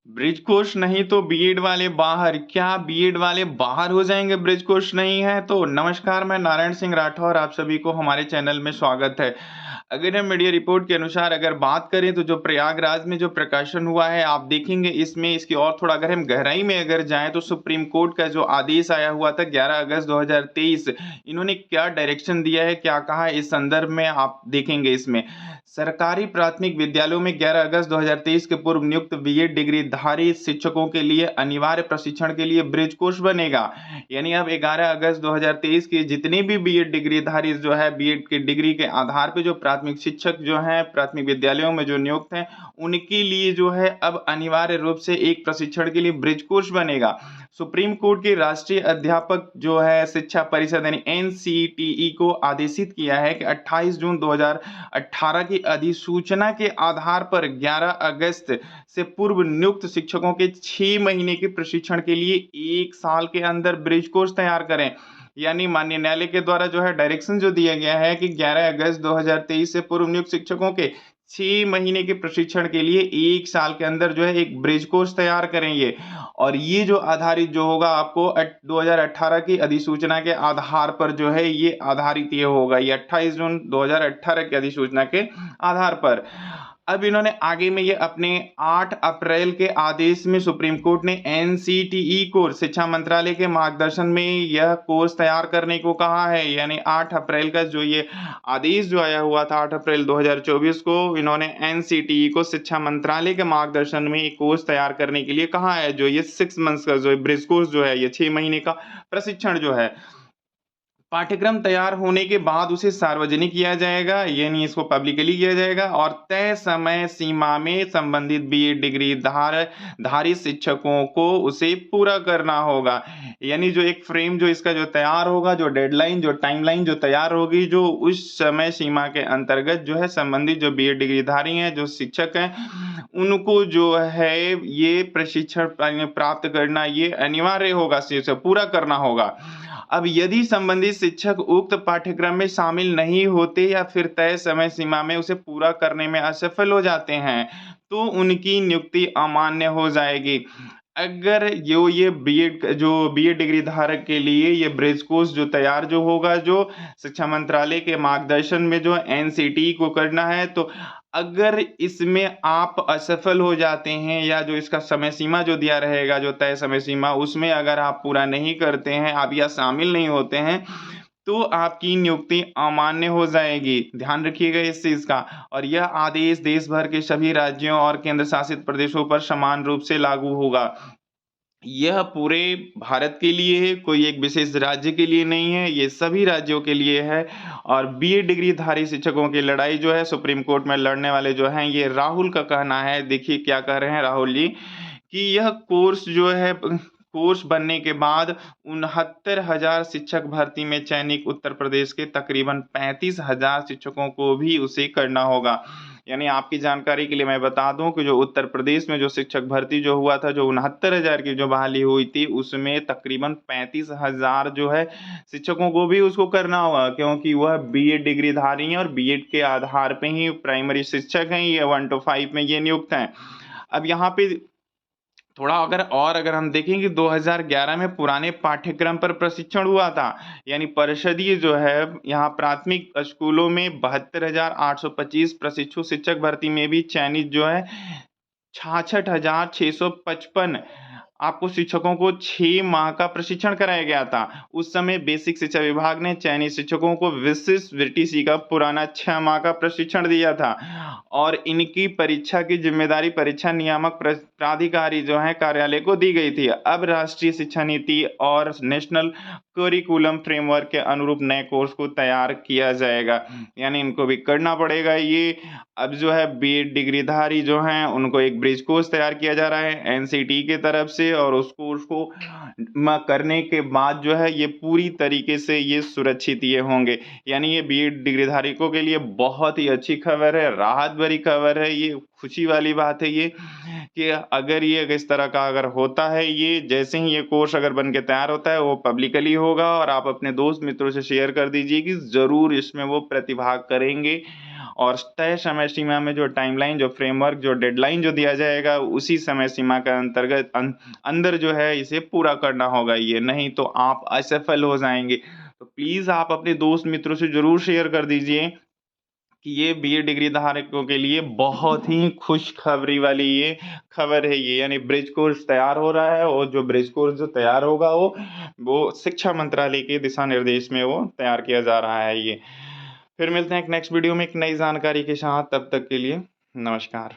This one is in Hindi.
ब्रिज कोर्स नहीं तो बीएड वाले बाहर, क्या बीएड वाले बाहर हो जाएंगे ब्रिज कोर्स नहीं है तो? नमस्कार, मैं नारायण सिंह राठौर, आप सभी को हमारे चैनल में स्वागत है। अगर हम मीडिया रिपोर्ट के अनुसार अगर बात करें तो जो प्रयागराज में जो प्रकाशन हुआ है, आप देखेंगे इसमें इसकी और थोड़ा अगर हम गहराई में अगर जाएं तो सुप्रीम कोर्ट का जो आदेश आया हुआ था 11 अगस्त 2023, इन्होंने क्या डायरेक्शन दिया है, क्या कहा है, इस संदर्भ में आप देखेंगे। इसमें सरकारी प्राथमिक विद्यालयों में 11 अगस्त 2023 के पूर्व नियुक्त बीएड डिग्रीधारी शिक्षकों के लिए अनिवार्य प्रशिक्षण के लिए ब्रिज कोर्स बनेगा। यानी अब 11 अगस्त 2023 के जितने भी बीएड डिग्रीधारी जो है, बीएड की डिग्री के आधार पे जो प्राथमिक शिक्षक जो हैं प्राथमिक विद्यालयों में जो नियुक्त हैं, उनके लिए जो है अब अनिवार्य रूप से एक प्रशिक्षण के लिए ब्रिज कोर्स बनेगा। सुप्रीम कोर्ट के राष्ट्रीय अध्यापक जो है शिक्षा परिषद यानी एनसीटीई को आदेशित किया है कि 28 जून 2018 की अधिसूचना के आधार पर 11 अगस्त से पूर्व नियुक्त शिक्षकों के 6 महीने के प्रशिक्षण के लिए 1 साल के अंदर ब्रिज कोर्स तैयार करें। यानी माननीय न्यायालय के द्वारा जो है डायरेक्शन जो दिया गया है कि 11 अगस्त 2023 से पूर्व नियुक्त शिक्षकों के 6 महीने के प्रशिक्षण के लिए 1 साल के अंदर जो है एक ब्रिज कोर्स तैयार करेंगे। और ये जो आधारित जो होगा आपको 2018 की अधिसूचना के आधार पर जो है ये आधारित ये होगा, ये 28 जून 2018 की अधिसूचना के आधार पर। अब इन्होंने आगे में ये अपने 8 अप्रैल के आदेश में सुप्रीम कोर्ट ने एनसीटीई को शिक्षा मंत्रालय के मार्गदर्शन में यह कोर्स तैयार करने को कहा है। यानी 8 अप्रैल का जो ये आदेश जो आया हुआ था 8 अप्रैल 2024 को, इन्होंने एनसीटीई को शिक्षा मंत्रालय के मार्गदर्शन में एक कोर्स तैयार करने के लिए कहा है। जो ये 6 मंथ्स का जो ब्रिज कोर्स जो है, ये 6 महीने का प्रशिक्षण जो है, पाठ्यक्रम तैयार होने के बाद उसे सार्वजनिक किया जाएगा, यानी इसको पब्लिकली किया जाएगा और तय समय सीमा में संबंधित बीएड डिग्री धारी शिक्षकों को उसे पूरा करना होगा। यानी जो एक फ्रेम जो इसका जो तैयार होगा, जो डेडलाइन जो टाइमलाइन जो तैयार होगी, जो उस समय सीमा के अंतर्गत जो है संबंधित जो बीएड डिग्रीधारी हैं, जो शिक्षक हैं, उनको जो है ये प्रशिक्षण प्राप्त करना ये अनिवार्य होगा, से पूरा करना होगा। अब यदि संबंधित शिक्षक उक्त पाठ्यक्रम में शामिल नहीं होते या फिर तय समय सीमा में उसे पूरा करने में असफल हो जाते हैं, तो उनकी नियुक्ति अमान्य हो जाएगी। अगर ये बीएड डिग्री धारक के लिए ये ब्रिज कोर्स जो तैयार जो होगा, जो शिक्षा मंत्रालय के मार्गदर्शन में जो एनसीटी को करना है, तो अगर इसमें आप असफल हो जाते हैं या जो इसका समय सीमा जो दिया रहेगा, जो तय समय सीमा, उसमें अगर आप पूरा नहीं करते हैं, आप या शामिल नहीं होते हैं, तो आपकी नियुक्ति अमान्य हो जाएगी। ध्यान रखिएगा इस चीज का। और यह आदेश देश भर के सभी राज्यों और केंद्र शासित प्रदेशों पर समान रूप से लागू होगा। यह पूरे भारत के लिए है, कोई एक विशेष राज्य के लिए नहीं है, ये सभी राज्यों के लिए है। और बीएड डिग्रीधारी शिक्षकों की लड़ाई जो है सुप्रीम कोर्ट में लड़ने वाले जो हैं, ये राहुल का कहना है। देखिए क्या कह रहे हैं राहुल जी, कि यह कोर्स जो है कोर्स बनने के बाद 69,000 शिक्षक भर्ती में चयनित उत्तर प्रदेश के तकरीबन 35,000 शिक्षकों को भी उसे करना होगा। यानी आपकी जानकारी के लिए मैं बता दूं कि जो उत्तर प्रदेश में जो शिक्षक भर्ती जो हुआ था, जो 69,000 की जो बहाली हुई थी, उसमें तकरीबन 35,000 जो है शिक्षकों को भी उसको करना होगा, क्योंकि वह बीएड डिग्रीधारी हैं और बीएड के आधार पे ही प्राइमरी शिक्षक हैं, ये 1 to 5 में ये नियुक्त हैं। अब यहाँ पे थोड़ा अगर हम देखें कि 2011 में पुराने पाठ्यक्रम पर प्रशिक्षण हुआ था, यानी परिषदीय जो है यहाँ प्राथमिक स्कूलों में 72,825 प्रशिक्षु शिक्षक भर्ती में भी चयनित जो है 66,655 आपको शिक्षकों को 6 माह का प्रशिक्षण कराया गया था। उस समय बेसिक शिक्षा विभाग ने चयनित शिक्षकों को विशिष्ट वीटीसी का पुराना 6 माह का प्रशिक्षण दिया था और इनकी परीक्षा की जिम्मेदारी परीक्षा नियामक प्राधिकारी जो है कार्यालय को दी गई थी। अब राष्ट्रीय शिक्षा नीति और नेशनल करिकुलम फ्रेमवर्क के अनुरूप नए कोर्स को तैयार किया जाएगा, यानी इनको भी करना पड़ेगा ये। अब जो है बीएड डिग्रीधारी जो हैं उनको एक ब्रिज कोर्स तैयार किया जा रहा है एनसीटी की तरफ से, और उस कोर्स को करने के बाद जो है ये पूरी तरीके से ये सुरक्षित ये होंगे। यानी ये बीएड डिग्रीधारकों के लिए बहुत ही अच्छी खबर है, राहत भरी खबर है, ये खुशी वाली बात है ये, कि अगर ये इस तरह का अगर होता है, ये जैसे ही ये कोर्स अगर बन के तैयार होता है वो पब्लिकली होगा और आप अपने दोस्त मित्रों से शेयर कर दीजिए कि ज़रूर इसमें वो प्रतिभाग करेंगे और तय समय सीमा में जो टाइमलाइन, जो फ्रेमवर्क, जो डेडलाइन जो दिया जाएगा, उसी समय सीमा के अंतर्गत अंदर जो है इसे पूरा करना होगा ये, नहीं तो आप असफल हो जाएँगे। तो प्लीज़ आप अपने दोस्त मित्रों से ज़रूर शेयर कर दीजिए कि ये बीए डिग्री धारकों के लिए बहुत ही खुशखबरी वाली ये खबर है ये, यानी ब्रिज कोर्स तैयार हो रहा है और जो ब्रिज कोर्स जो तैयार होगा वो शिक्षा मंत्रालय के दिशा निर्देश में वो तैयार किया जा रहा है ये। फिर मिलते हैं एक नेक्स्ट वीडियो में एक नई जानकारी के साथ, तब तक के लिए नमस्कार।